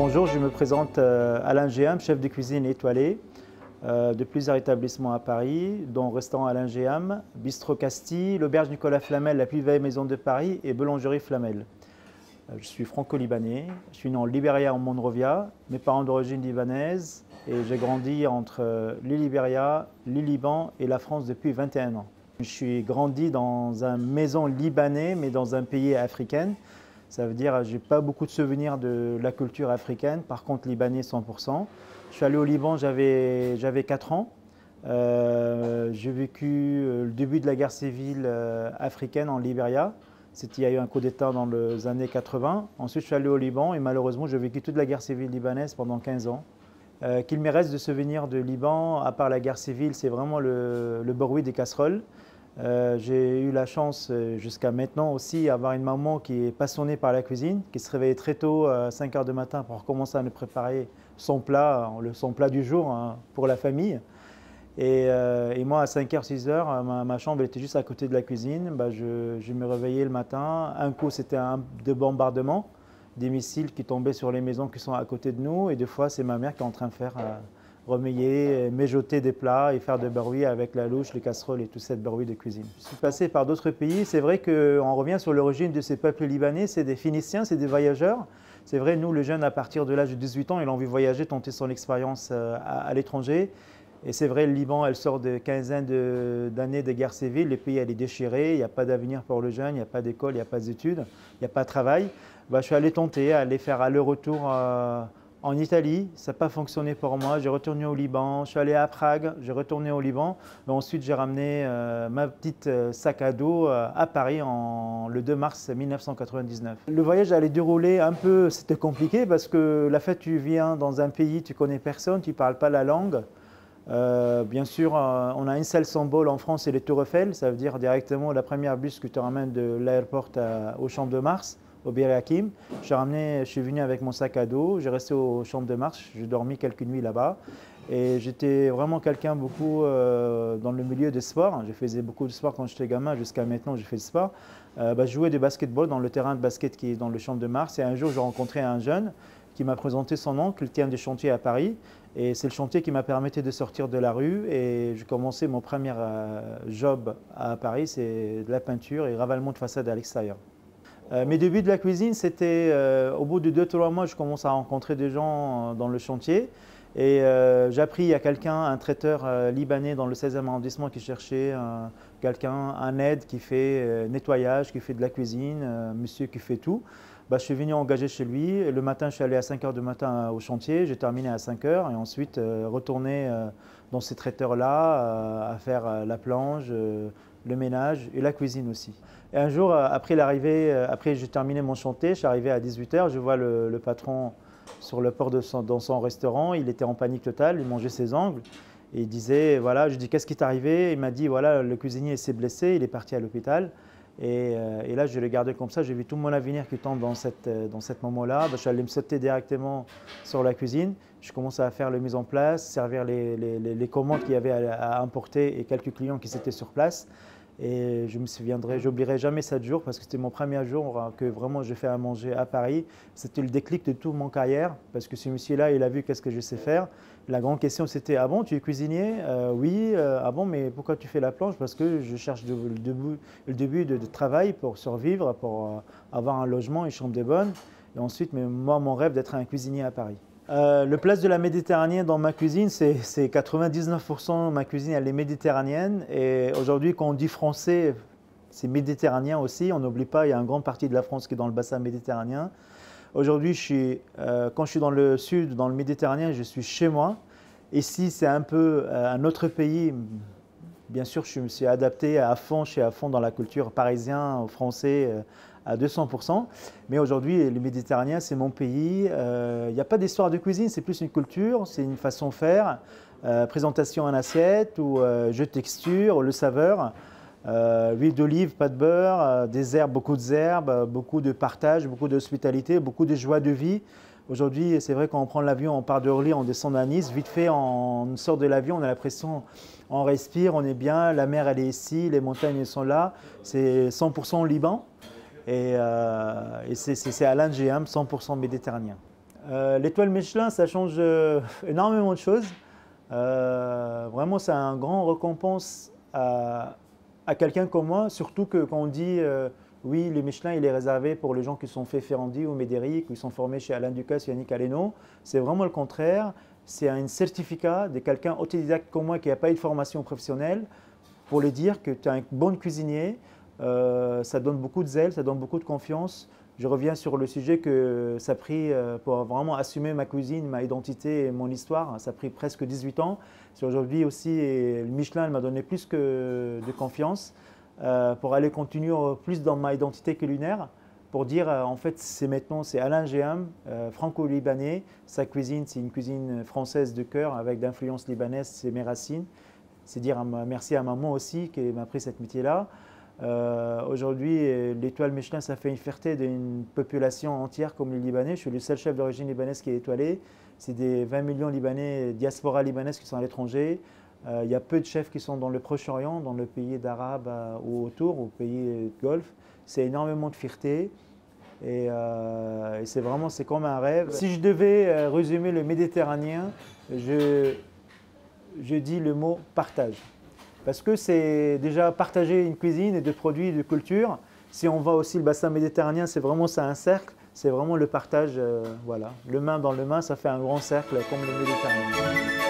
Bonjour, je me présente Alain Géham, chef de cuisine étoilé de plusieurs établissements à Paris, dont Restaurant Alain Géham, Bistrot Castille, l'Auberge Nicolas Flamel, la plus vieille maison de Paris et Boulangerie Flamel. Je suis franco-libanais, je suis né en Libéria, en Monrovia, mes parents d'origine libanaise et j'ai grandi entre le Libéria, le Liban et la France depuis 21 ans. Je suis grandi dans une maison libanais mais dans un pays africain. Ça veut dire que je n'ai pas beaucoup de souvenirs de la culture africaine, par contre libanais 100%. Je suis allé au Liban, j'avais 4 ans. J'ai vécu le début de la guerre civile africaine en Libéria. Il y a eu un coup d'État dans les années 80. Ensuite, je suis allé au Liban et malheureusement, j'ai vécu toute la guerre civile libanaise pendant 15 ans. Qu'il me reste de souvenirs de Liban, à part la guerre civile, c'est vraiment le bruit des casseroles. J'ai eu la chance jusqu'à maintenant aussi d'avoir une maman qui est passionnée par la cuisine, qui se réveillait très tôt à 5 h du matin pour commencer à nous préparer son plat du jour hein, pour la famille. Et moi à 5 h, 6 h, ma chambre était juste à côté de la cuisine. Je me réveillais le matin. Un coup c'était de bombardement, des missiles qui tombaient sur les maisons qui sont à côté de nous. Et des fois c'est ma mère qui est en train de faire remuer, mijoter des plats et faire de bruit avec la louche, les casseroles et tout cette bruit de cuisine. Je suis passé par d'autres pays. C'est vrai qu'on revient sur l'origine de ces peuples libanais. C'est des Phéniciens, c'est des voyageurs. C'est vrai, nous, les jeunes, à partir de l'âge de 18 ans, ils ont envie de voyager, tenter son expérience à l'étranger. Et c'est vrai, le Liban, elle sort de quinzaine d'années de guerre civile. Le pays, elle est déchiré. Il n'y a pas d'avenir pour le jeune, il n'y a pas d'école, il n'y a pas d'études, il n'y a pas de travail. Je suis allé tenter, aller faire aller-retour en Italie, ça n'a pas fonctionné pour moi. J'ai retourné au Liban, je suis allé à Prague, j'ai retourné au Liban. Et ensuite, j'ai ramené ma petite sac à dos à Paris le 2 mars 1999. Le voyage allait dérouler un peu, c'était compliqué parce que la fête, tu viens dans un pays, tu connais personne, tu ne parles pas la langue. Bien sûr, on a une seule symbole en France, c'est les Tours Eiffel. Ça veut dire directement la première bus que tu ramènes de l'aéroport au Champ de Mars, au Bir Hakeim. Je suis venu avec mon sac à dos, j'ai resté au Champ de Mars, j'ai dormi quelques nuits là-bas. Et j'étais vraiment quelqu'un beaucoup dans le milieu des sports. Je faisais beaucoup de sport quand j'étais gamin, jusqu'à maintenant je fais du sport. Je jouais du basketball dans le terrain de basket qui est dans le Champ de Mars. Et un jour, j'ai rencontré un jeune qui m'a présenté son oncle, qui tient des chantiers à Paris. Et c'est le chantier qui m'a permis de sortir de la rue. Et j'ai commencé mon premier job à Paris, c'est de la peinture et ravalement de façade à l'extérieur. Mes débuts de la cuisine, c'était au bout de 2-3 mois, je commence à rencontrer des gens dans le chantier. Et j'ai appris à quelqu'un, un traiteur libanais dans le 16e arrondissement qui cherchait un aide qui fait nettoyage, qui fait de la cuisine, monsieur qui fait tout. Je suis venu engager chez lui. Et le matin, je suis allé à 5 h du matin au chantier. J'ai terminé à 5 h et ensuite retourné dans ces traiteurs-là à faire la plonge, le ménage et la cuisine aussi. Et un jour, après j'ai terminé mon chantier, je suis arrivé à 18 h, je vois le patron sur le port dans son restaurant. Il était en panique totale, il mangeait ses ongles. Et il disait, voilà, je dis, qu'est-ce qui t'est arrivé? Il m'a dit, voilà, le cuisinier s'est blessé, il est parti à l'hôpital. Et là, je l'ai gardé comme ça. J'ai vu tout mon avenir qui tombe dans cette moment-là. Je suis allé me sauter directement sur la cuisine. Je commençais à faire les mises en place, servir les commandes qu'il y avait à importer et quelques clients qui étaient sur place. Et je me souviendrai, j'oublierai jamais 7 jours parce que c'était mon premier jour que vraiment je fais à manger à Paris. C'était le déclic de toute mon carrière parce que ce monsieur-là, il a vu qu'est-ce que je sais faire. La grande question c'était, ah bon, tu es cuisinier? Oui, ah bon, mais pourquoi tu fais la planche? Parce que je cherche le début de travail pour survivre, pour avoir un logement, une chambre de bonne. Et ensuite, moi, mon rêve d'être un cuisinier à Paris. Le plat de la Méditerranée dans ma cuisine, c'est 99% de ma cuisine, elle est méditerranéenne. Et aujourd'hui, quand on dit français, c'est méditerranéen aussi. On n'oublie pas, il y a une grande partie de la France qui est dans le bassin méditerranéen. Aujourd'hui, quand je suis dans le sud, dans le Méditerranée, je suis chez moi. Ici, c'est un peu un autre pays. Bien sûr, je me suis adapté à fond, je suis à fond dans la culture parisienne, français, à 200%. Mais aujourd'hui, le Méditerranéen, c'est mon pays. Il n'y a pas d'histoire de cuisine, c'est plus une culture, c'est une façon de faire. Présentation en assiette, ou jeu de texture, ou le saveur. Huile d'olive, pas de beurre, des herbes, beaucoup de partage, beaucoup d'hospitalité, beaucoup de joie de vie. Aujourd'hui, c'est vrai quand on prend l'avion, on part d'Orly, on descend à Nice, vite fait, on sort de l'avion, on a l'impression, on respire, on est bien, la mer elle est ici, les montagnes elles sont là, c'est 100% Liban et c'est Alain Géham, 100% méditerranéen. L'étoile Michelin, ça change énormément de choses. Vraiment, c'est un grand récompense à quelqu'un comme moi, surtout que quand on dit oui, le Michelin, il est réservé pour les gens qui sont faits Ferrandi ou Médéric, ou qui sont formés chez Alain Ducasse ou Yannick Aleno. C'est vraiment le contraire. C'est un certificat de quelqu'un autodidacte comme moi qui n'a pas eu de formation professionnelle pour lui dire que tu es un bon cuisinier. Ça donne beaucoup de zèle, ça donne beaucoup de confiance. Je reviens sur le sujet que ça a pris pour vraiment assumer ma cuisine, ma identité et mon histoire. Ça a pris presque 18 ans. Aujourd'hui aussi, le Michelin m'a donné plus que de confiance pour aller continuer plus dans ma identité culinaire. Pour dire, en fait, c'est Alain Géham, franco-libanais. Sa cuisine, c'est une cuisine française de cœur avec d'influence libanaise, c'est mes racines. C'est dire merci à maman aussi qui m'a appris ce métier-là. Aujourd'hui, l'étoile Michelin, ça fait une fierté d'une population entière comme les Libanais. Je suis le seul chef d'origine libanaise qui est étoilé. C'est des 20 millions Libanais, diaspora libanaise qui sont à l'étranger. Il y a peu de chefs qui sont dans le Proche-Orient, dans le pays d'Arabes ou autour, au pays de Golfe. C'est énormément de fierté et c'est comme un rêve. Si je devais résumer le Méditerranéen, je dis le mot partage. Parce que c'est déjà partager une cuisine et des produits de culture. Si on va aussi le bassin méditerranéen, c'est vraiment ça un cercle. C'est vraiment le partage, voilà. Le main dans le main, ça fait un grand cercle comme le Méditerranée.